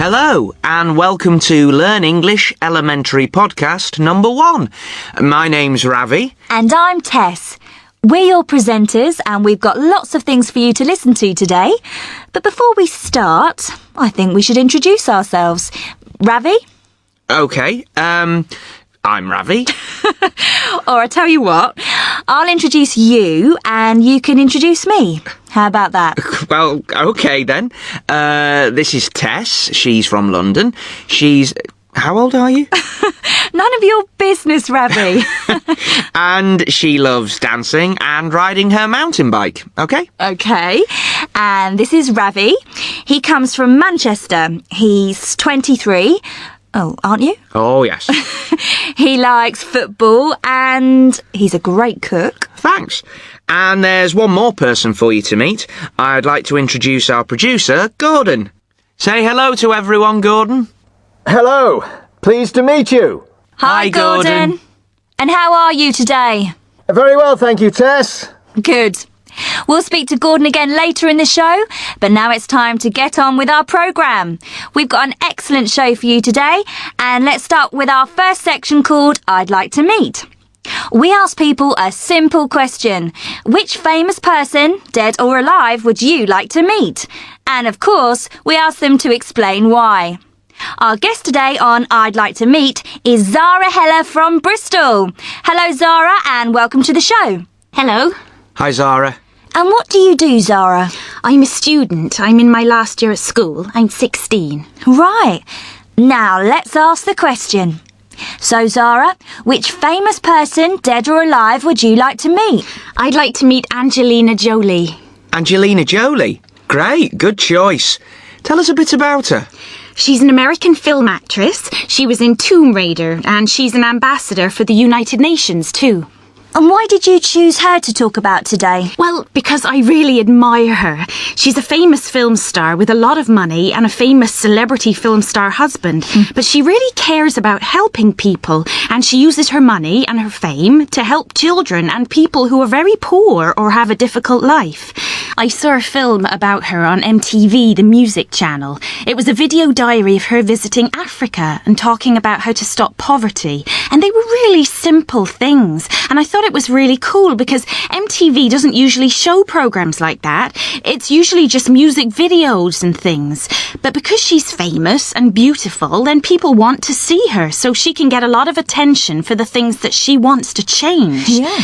Hello, and welcome to Learn English Elementary Podcast number 1. My name's Ravi. And I'm Tess. We're your presenters, and we've got lots of things for you to listen to today. But before we start, I think we should introduce ourselves. Ravi? Okay, I'm Ravi. Or I tell you what, I'll introduce you and you can introduce me. How about that? Well, okay then. This is Tess. She's from London. How old are you? None of your business, Ravi. And she loves dancing and riding her mountain bike, okay? Okay. And this is Ravi. He comes from Manchester. He's 23. Oh, aren't you? Oh, yes. He likes football and he's a great cook. Thanks. And there's one more person for you to meet. I'd like to introduce our producer, Gordon. Say hello to everyone, Gordon. Hello. Pleased to meet you. Hi, Gordon. And how are you today? Very well, thank you, Tess. Good. We'll speak to Gordon again later in the show, but now it's time to get on with our programme. We've got an excellent show for you today, and let's start with our first section called I'd Like to Meet. We ask people a simple question. Which famous person, dead or alive, would you like to meet? And of course, we ask them to explain why. Our guest today on I'd Like to Meet is Zara Heller from Bristol. Hello, Zara, and welcome to the show. Hello. Hi, Zara. And what do you do, Zara? I'm a student. I'm in my last year at school. I'm 16. Right. Now, let's ask the question. So, Zara, which famous person, dead or alive, would you like to meet? I'd like to meet Angelina Jolie. Angelina Jolie. Great, good choice. Tell us a bit about her. She's an American film actress. She was in Tomb Raider, and she's an ambassador for the United Nations too. And why did you choose her to talk about today? Well, because I really admire her. She's a famous film star with a lot of money and a famous celebrity film star husband. But she really cares about helping people, and she uses her money and her fame to help children and people who are very poor or have a difficult life. I saw a film about her on MTV, the music channel. It was a video diary of her visiting Africa and talking about how to stop poverty. And they were really simple things. And I thought it was really cool because MTV doesn't usually show programs like that. It's usually just music videos and things. But because she's famous and beautiful, then people want to see her so she can get a lot of attention for the things that she wants to change. Yeah.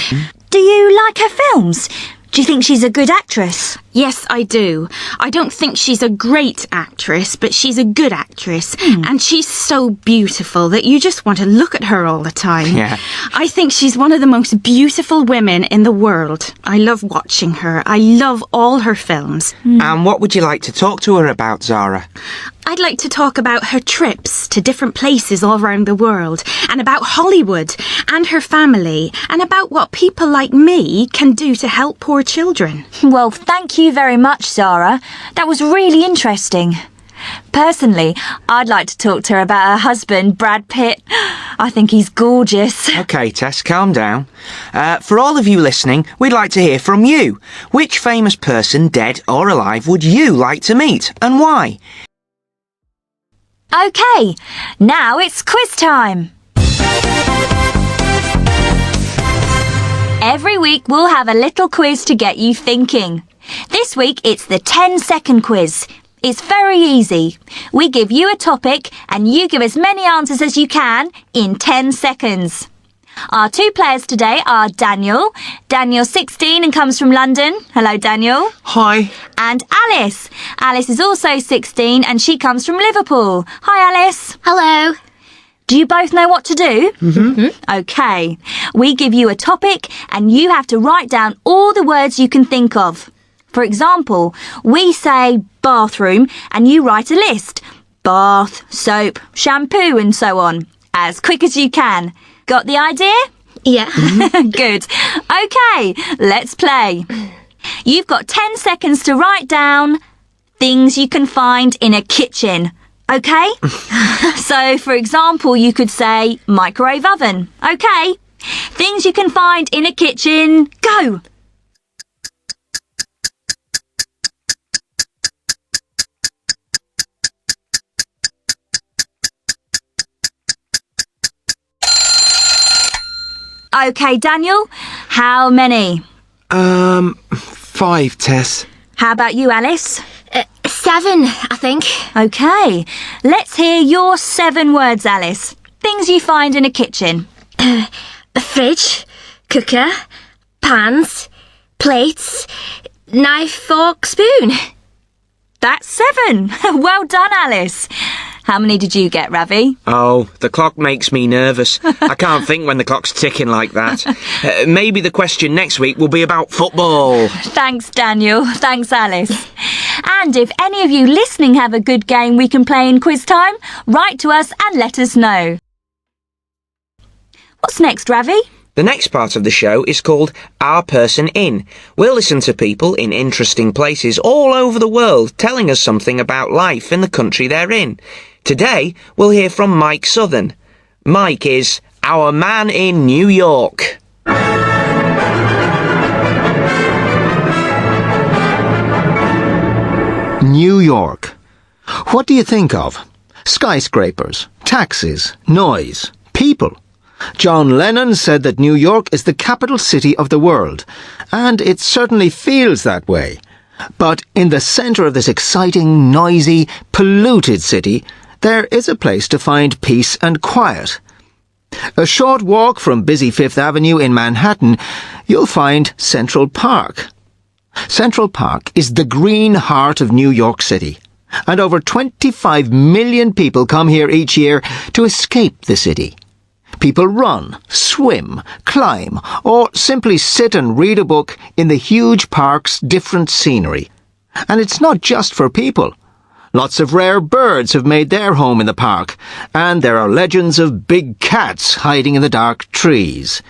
Do you like her films? Do you think she's a good actress? Yes, I do. I don't think she's a great actress, but she's a good actress. And she's so beautiful that you just want to look at her all the time. Yeah. I think she's one of the most beautiful women in the world. I love watching her. I love all her films. And what would you like to talk to her about, Zara? I'd like to talk about her trips to different places all around the world, and about Hollywood and her family, and about what people like me can do to help poor children. Well, thank you very much, Zara. That was really interesting. Personally, I'd like to talk to her about her husband, Brad Pitt. I think he's gorgeous. Okay, Tess, calm down. For all of you listening, we'd like to hear from you. Which famous person, dead or alive, would you like to meet, and why? Okay, now it's quiz time. Every week we'll have a little quiz to get you thinking. This week it's the 10-second quiz. It's very easy. We give you a topic and you give as many answers as you can in 10 seconds. Our two players today are Daniel. Daniel's 16 and comes from London. Hello, Daniel. Hi. And Alice. Alice is also 16 and she comes from Liverpool. Hi, Alice. Hello. Do you both know what to do? Okay. We give you a topic and you have to write down all the words you can think of. For example, we say bathroom and you write a list. Bath, soap, shampoo and so on. As quick as you can. Got the idea? Yeah. Good. Okay, let's play. You've got 10 seconds to write down things you can find in a kitchen. Okay? So, for example, you could say microwave oven. Okay? Things you can find in a kitchen. Go! OK, Daniel, how many? 5, Tess. How about you, Alice? 7, I think. OK, let's hear your 7 words, Alice. Things you find in a kitchen. A fridge, cooker, pans, plates, knife, fork, spoon. That's 7. Well done, Alice. How many did you get, Ravi? Oh, the clock makes me nervous. I can't think when the clock's ticking like that. Maybe the question next week will be about football. Thanks, Daniel. Thanks, Alice. And if any of you listening have a good game we can play in quiz time, write to us and let us know. What's next, Ravi? The next part of the show is called Our Person In. We'll listen to people in interesting places all over the world telling us something about life in the country they're in. Today, we'll hear from Mike Southern. Mike is our man in New York. New York. What do you think of? Skyscrapers, taxis, noise, people. John Lennon said that New York is the capital city of the world, and it certainly feels that way. But in the centre of this exciting, noisy, polluted city, there is a place to find peace and quiet. A short walk from busy Fifth Avenue in Manhattan, you'll find Central Park. Central Park is the green heart of New York City, and over 25 million people come here each year to escape the city. People run, swim, climb, or simply sit and read a book in the huge park's different scenery. And it's not just for people. Lots of rare birds have made their home in the park, and there are legends of big cats hiding in the dark trees.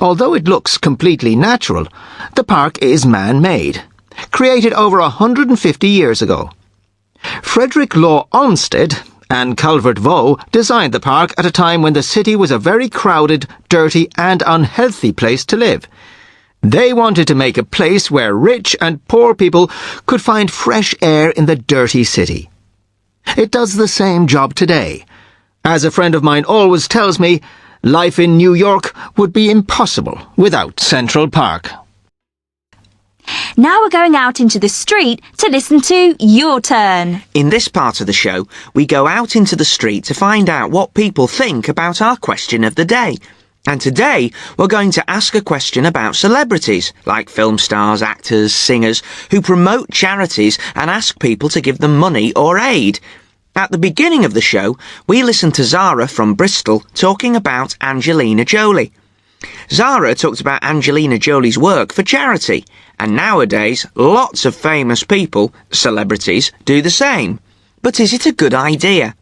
Although it looks completely natural, the park is man-made, created over 150 years ago. Frederick Law Olmsted and Calvert Vaux designed the park at a time when the city was a very crowded, dirty and unhealthy place to live. They wanted to make a place where rich and poor people could find fresh air in the dirty city. It does the same job today. As a friend of mine always tells me, life in New York would be impossible without Central Park. Now we're going out into the street to listen to Your Turn. In this part of the show, we go out into the street to find out what people think about our question of the day. And today, we're going to ask a question about celebrities, like film stars, actors, singers, who promote charities and ask people to give them money or aid. At the beginning of the show, we listened to Zara from Bristol talking about Angelina Jolie. Zara talked about Angelina Jolie's work for charity, and nowadays lots of famous people, celebrities, do the same. But is it a good idea?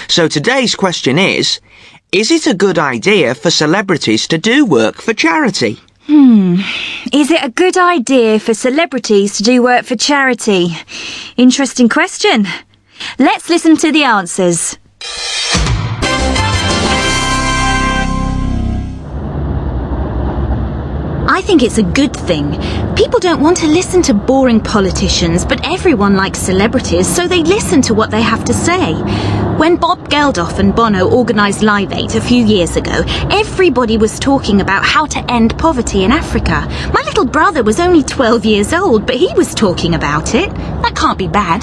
So today's question is it a good idea for celebrities to do work for charity? Is it a good idea for celebrities to do work for charity? Interesting question. Let's listen to the answers. I think it's a good thing. People don't want to listen to boring politicians, but everyone likes celebrities, so they listen to what they have to say. When Bob Geldof and Bono organised Live 8 a few years ago, everybody was talking about how to end poverty in Africa. My little brother was only 12 years old, but he was talking about it. That can't be bad.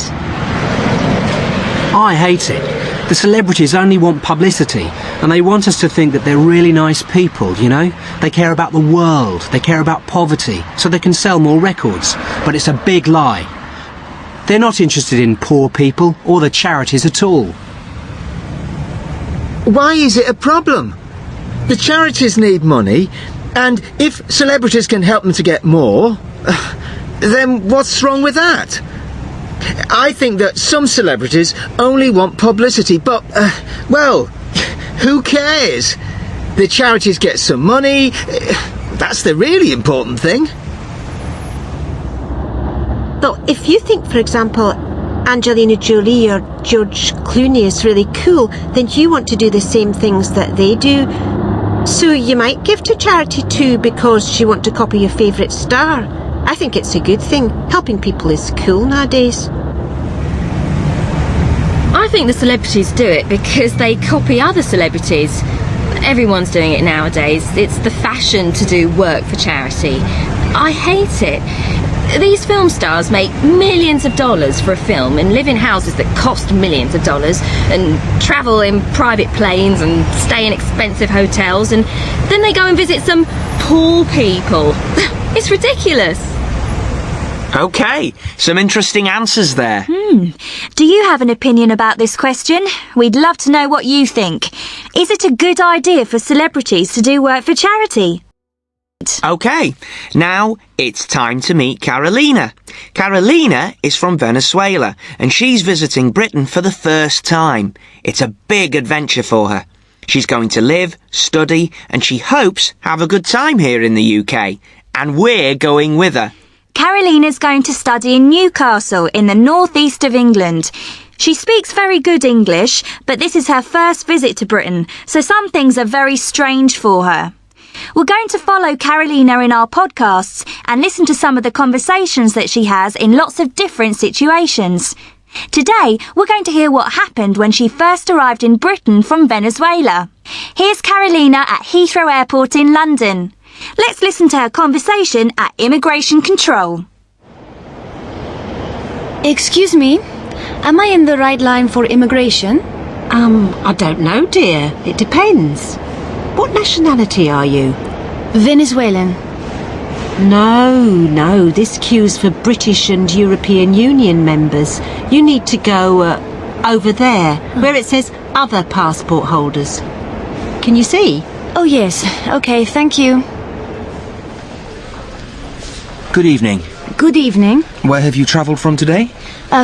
I hate it. The celebrities only want publicity, and they want us to think that they're really nice people, you know? They care about the world, they care about poverty, so they can sell more records. But it's a big lie. They're not interested in poor people or the charities at all. Why is it a problem? The charities need money, and if celebrities can help them to get more, then what's wrong with that? I think that some celebrities only want publicity, but, well, who cares? The charities get some money. That's the really important thing. Though, if you think, for example, Angelina Jolie or George Clooney is really cool, then you want to do the same things that they do. So you might give to charity too because you want to copy your favourite star. I think it's a good thing. Helping people is cool nowadays. I think the celebrities do it because they copy other celebrities. Everyone's doing it nowadays. It's the fashion to do work for charity. I hate it. These film stars make millions of dollars for a film and live in houses that cost millions of dollars and travel in private planes and stay in expensive hotels, and then they go and visit some poor people. It's ridiculous. OK, some interesting answers there. Do you have an opinion about this question? We'd love to know what you think. Is it a good idea for celebrities to do work for charity? OK, now it's time to meet Carolina. Carolina is from Venezuela and she's visiting Britain for the first time. It's a big adventure for her. She's going to live, study, and she hopes have a good time here in the UK. And we're going with her. Carolina's going to study in Newcastle in the northeast of England. She speaks very good English, but this is her first visit to Britain, so some things are very strange for her. We're going to follow Carolina in our podcasts and listen to some of the conversations that she has in lots of different situations. Today, we're going to hear what happened when she first arrived in Britain from Venezuela. Here's Carolina at Heathrow Airport in London. Let's listen to her conversation at immigration control. Excuse me, am I in the right line for immigration? I don't know, dear. It depends. What nationality are you? Venezuelan. No, this queue's for British and European Union members. You need to go over there, where it says other passport holders. Can you see? Oh yes, okay, thank you. Good evening. Good evening. Where have you travelled from today?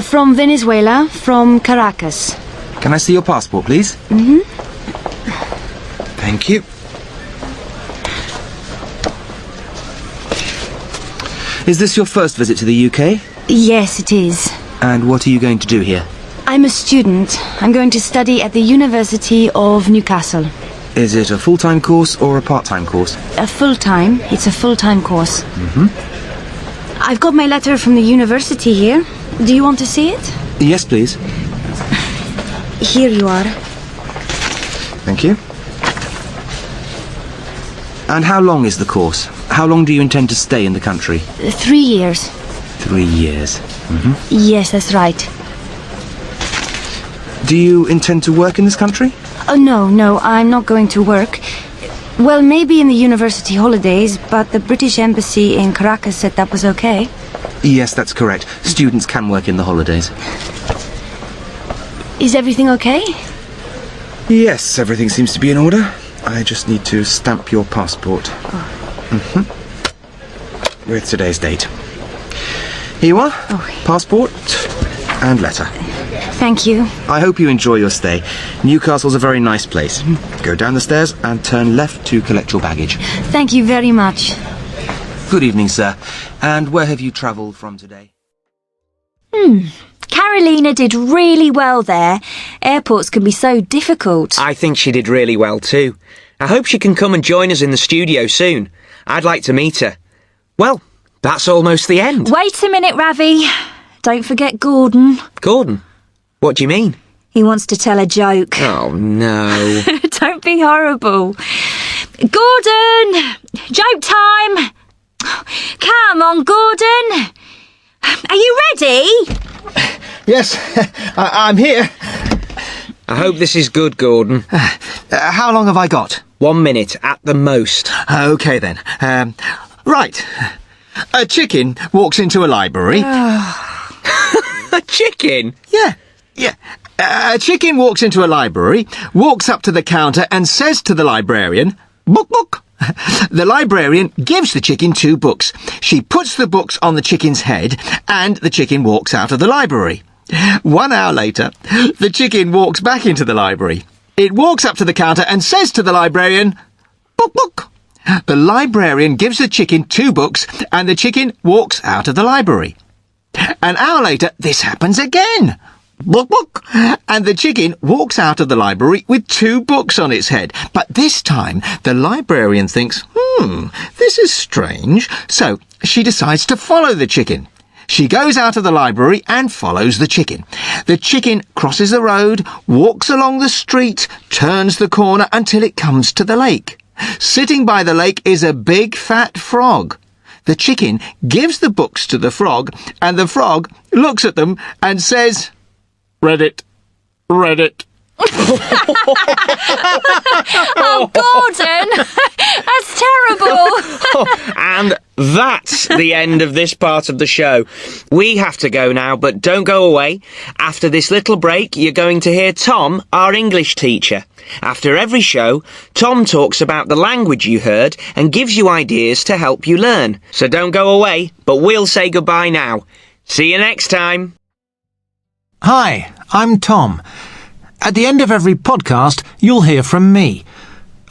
From Venezuela, from Caracas. Can I see your passport, please? Thank you. Is this your first visit to the UK? Yes, it is. And what are you going to do here? I'm a student. I'm going to study at the University of Newcastle. Is it a full-time course or a part-time course? A full-time. It's a full-time course. I've got my letter from the university here. Do you want to see it? Yes, please. Here you are. Thank you. And how long is the course? How long do you intend to stay in the country? 3 years. 3 years. Yes, that's right. Do you intend to work in this country? Oh, no, I'm not going to work. Well, maybe in the university holidays, but the British Embassy in Caracas said that was okay. Yes, that's correct. Students can work in the holidays. Is everything okay? Yes, everything seems to be in order. I just need to stamp your passport. With today's date. Here you are. Passport and letter. Thank you. I hope you enjoy your stay. Newcastle's a very nice place. Go down the stairs and turn left to collect your baggage. Thank you very much. Good evening, sir. And where have you travelled from today? Carolina did really well there. Airports can be so difficult. I think she did really well too. I hope she can come and join us in the studio soon. I'd like to meet her. Well, that's almost the end. Wait a minute, Ravi. Don't forget Gordon. Gordon? What do you mean? He wants to tell a joke. Oh, no. Don't be horrible. Gordon! Joke time! Come on, Gordon! Are you ready? Yes, I'm here. I hope this is good, Gordon. How long have I got? 1 minute at the most. OK then. Right. A chicken walks into a library. A chicken? Yeah. A chicken walks into a library, walks up to the counter and says to the librarian, "Book, book." The librarian gives the chicken 2 books. She puts the books on the chicken's head and the chicken walks out of the library. 1 hour later, the chicken walks back into the library. It walks up to the counter and says to the librarian, "Book, book." The librarian gives the chicken 2 books and the chicken walks out of the library. 1 hour later, this happens again. Book, book. And the chicken walks out of the library with 2 books on its head. But this time, the librarian thinks, this is strange. So she decides to follow the chicken. She goes out of the library and follows the chicken. The chicken crosses the road, walks along the street, turns the corner until it comes to the lake. Sitting by the lake is a big fat frog. The chicken gives the books to the frog, and the frog looks at them and says, "Read it, read it." Oh, Gordon! That's terrible! And that's the end of this part of the show. We have to go now, but don't go away. After this little break, you're going to hear Tom, our English teacher. After every show, Tom talks about the language you heard and gives you ideas to help you learn. So don't go away, but we'll say goodbye now. See you next time. Hi, I'm Tom. At the end of every podcast, you'll hear from me.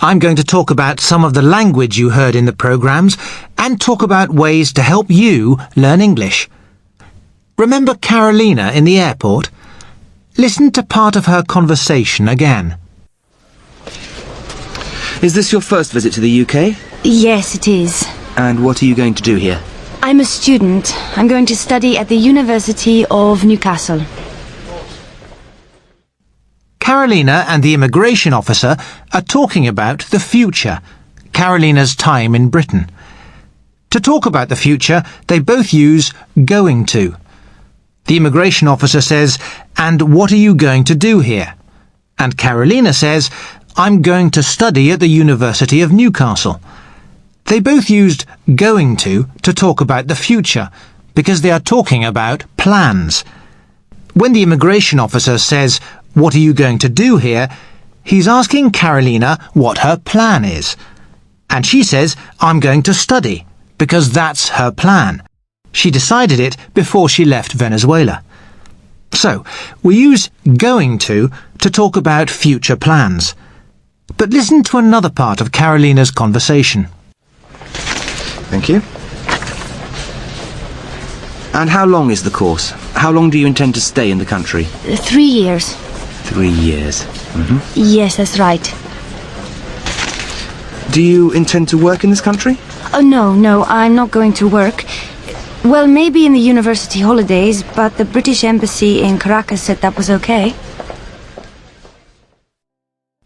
I'm going to talk about some of the language you heard in the programmes and talk about ways to help you learn English. Remember Carolina in the airport? Listen to part of her conversation again. Is this your first visit to the UK? Yes, it is. And what are you going to do here? I'm a student. I'm going to study at the University of Newcastle. Carolina and the immigration officer are talking about the future, Carolina's time in Britain. To talk about the future, they both use going to. The immigration officer says, "And what are you going to do here?" And Carolina says, "I'm going to study at the University of Newcastle." They both used going to talk about the future, because they are talking about plans. When the immigration officer says, "What are you going to do here?" he's asking Carolina what her plan is. And she says, "I'm going to study," because that's her plan. She decided it before she left Venezuela. So, we use going to talk about future plans. But listen to another part of Carolina's conversation. Thank you. And how long is the course? How long do you intend to stay in the country? 3 years. 3 years. Yes, that's right. Do you intend to work in this country? Oh, no, I'm not going to work. Well, maybe in the university holidays, but the British Embassy in Caracas said that was okay.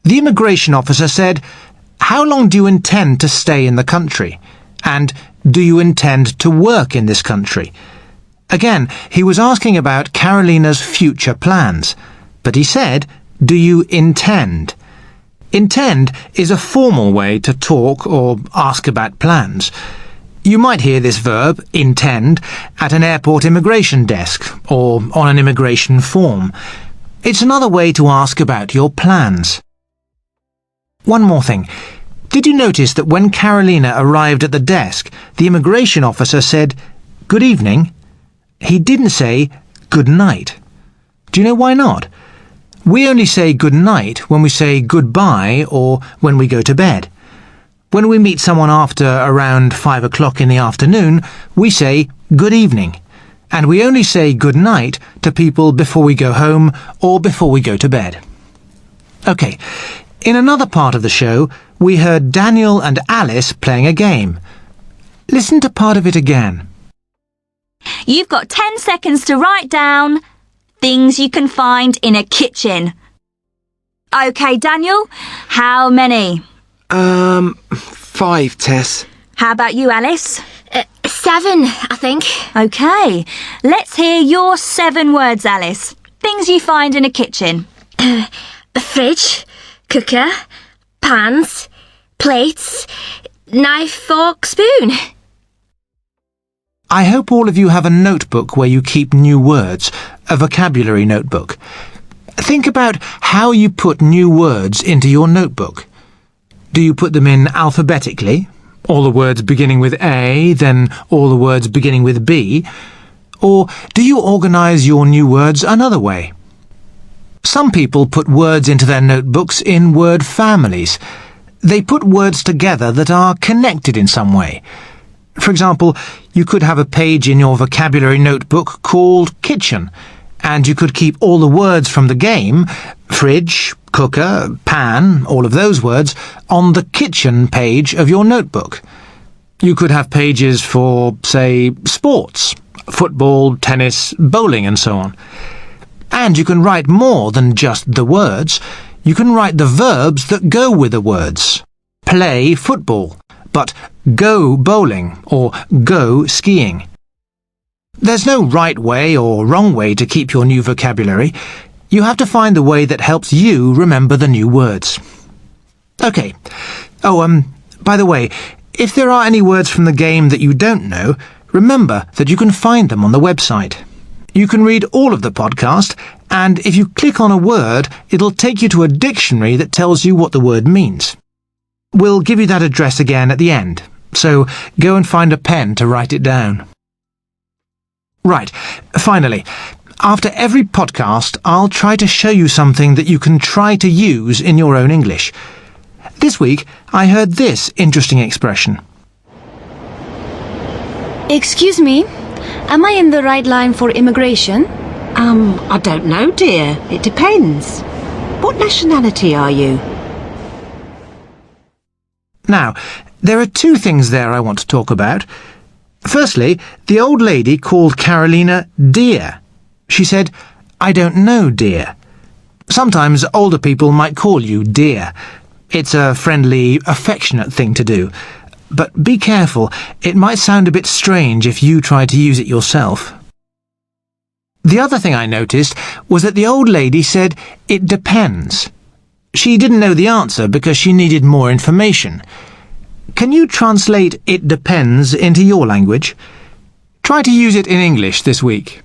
The immigration officer said, "How long do you intend to stay in the country?" And, "Do you intend to work in this country?" Again, he was asking about Carolina's future plans. But he said, "Do you intend?" Intend is a formal way to talk or ask about plans. You might hear this verb, intend, at an airport immigration desk or on an immigration form. It's another way to ask about your plans. One more thing. Did you notice that when Carolina arrived at the desk, the immigration officer said, "Good evening"? He didn't say, "Good night." Do you know why not? We only say good night when we say goodbye or when we go to bed. When we meet someone after around 5 o'clock in the afternoon, we say good evening. And we only say good night to people before we go home or before we go to bed. OK, in another part of the show, we heard Daniel and Alice playing a game. Listen to part of it again. You've got 10 seconds to write down things you can find in a kitchen. OK, Daniel, how many? 5, Tess. How about you, Alice? 7, I think. OK, let's hear your 7 words, Alice. Things you find in a kitchen. A fridge, cooker, pans, plates, knife, fork, spoon. I hope all of you have a notebook where you keep new words, a vocabulary notebook. Think about how you put new words into your notebook. Do you put them in alphabetically? All the words beginning with A, then all the words beginning with B? Or do you organise your new words another way? Some people put words into their notebooks in word families. They put words together that are connected in some way. For example, you could have a page in your vocabulary notebook called kitchen, and you could keep all the words from the game, fridge, cooker, pan, all of those words, on the kitchen page of your notebook. You could have pages for, say, sports, football, tennis, bowling and so on. And you can write more than just the words. You can write the verbs that go with the words. Play football, but go bowling or go skiing. There's no right way or wrong way to keep your new vocabulary. You have to find the way that helps you remember the new words. OK. By the way, if there are any words from the game that you don't know, remember that you can find them on the website. You can read all of the podcast, and if you click on a word, it'll take you to a dictionary that tells you what the word means. We'll give you that address again at the end, so go and find a pen to write it down. Right, finally, after every podcast, I'll try to show you something that you can try to use in your own English. This week, I heard this interesting expression. Excuse me, am I in the right line for immigration? I don't know, dear. It depends. What nationality are you? Now, there are two things there I want to talk about. Firstly, the old lady called Carolina dear. She said, "I don't know, dear." Sometimes older people might call you dear. It's a friendly, affectionate thing to do. But be careful, it might sound a bit strange if you try to use it yourself. The other thing I noticed was that the old lady said, "It depends." She didn't know the answer because she needed more information. Can you translate "it depends" into your language? Try to use it in English this week.